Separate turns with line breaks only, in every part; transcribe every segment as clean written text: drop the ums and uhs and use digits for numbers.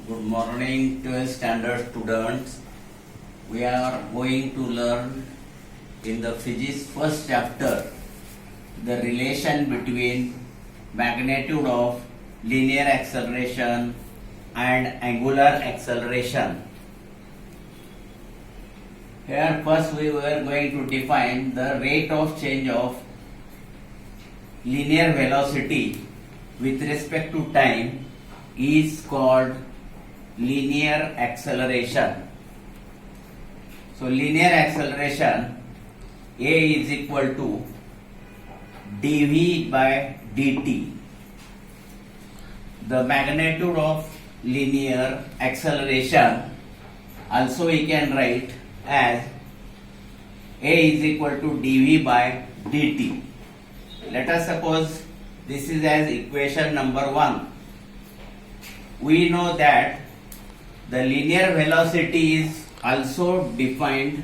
Good morning, 12th standard students. We are going to learn in the physics first chapter the relation between magnitude of linear acceleration and angular acceleration. Here first we were going to define the rate of change of linear velocity with respect to time is called linear acceleration. So linear acceleration A is equal to dv by dt. The magnitude of linear acceleration also we can write as A is equal to dv by dt. Let us suppose this is as equation number 1. We know that the linear velocity is also defined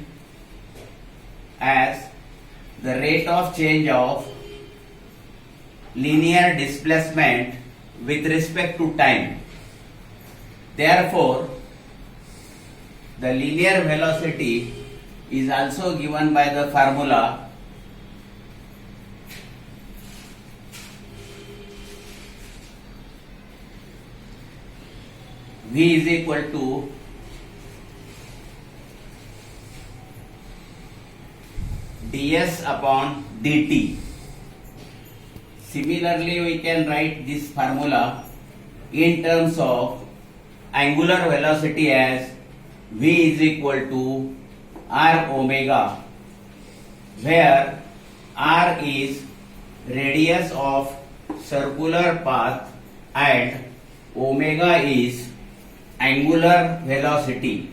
as the rate of change of linear displacement with respect to time. Therefore, the linear velocity is also given by the formula V is equal to ds upon dt. Similarly, we can write this formula in terms of angular velocity as V is equal to r omega, where r is radius of circular path and omega is angular velocity.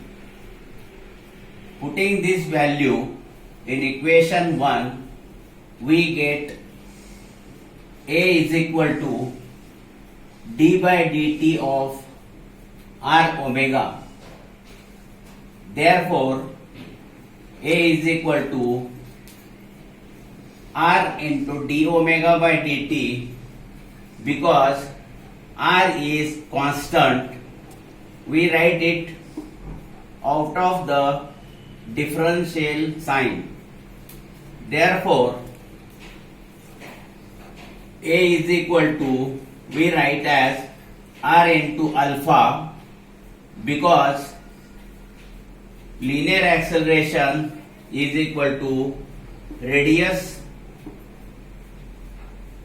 Putting this value in equation 1, we get A is equal to d by dt of r omega. Therefore, A is equal to r into d omega by dt. Because r is constant, we write it out of the differential sign. Therefore, A is equal to, we write as r into alpha, because linear acceleration is equal to radius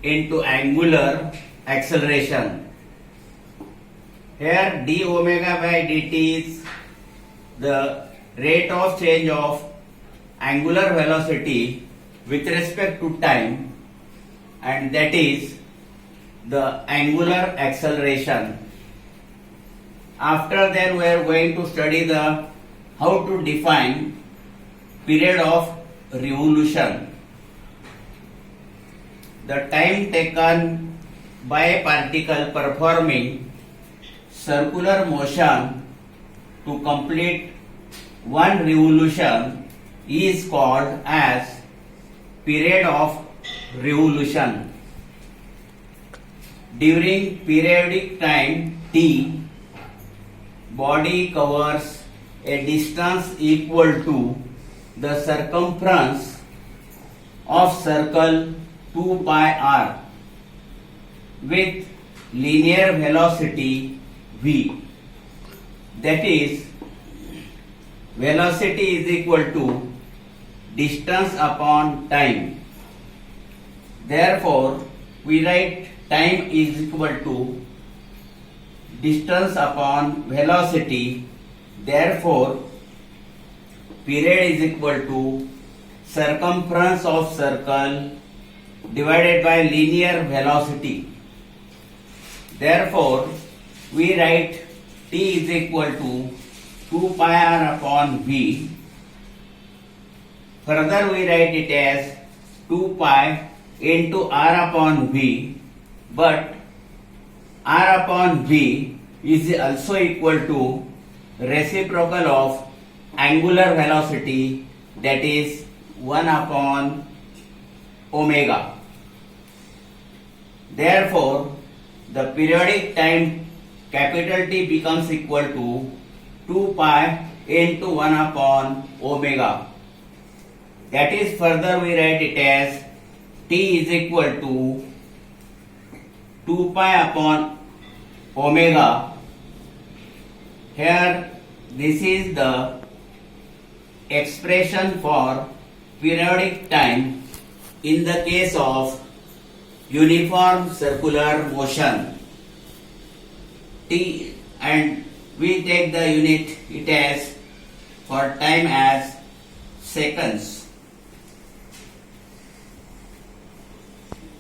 into angular acceleration. Here d omega by dt is the rate of change of angular velocity with respect to time, and that is the angular acceleration. After that, we are going to study the how to define period of revolution. The time taken by a particle performing circular motion to complete one revolution is called as period of revolution. During periodic time t, body covers a distance equal to the circumference of circle 2 pi r with linear velocity v. That is, velocity is equal to distance upon time. Therefore, we write time is equal to distance upon velocity. Therefore, period is equal to circumference of circle divided by linear velocity. Therefore, we write t is equal to 2 pi r upon v. Further, we write it as 2 pi into r upon v, but r upon v is also equal to reciprocal of angular velocity, that is 1 upon omega. Therefore, the periodic time capital T becomes equal to 2 pi into 1 upon omega. That is, further we write it as T is equal to 2 pi upon omega. Here this is the expression for periodic time in the case of uniform circular motion. T, and we take the unit it as for time as seconds.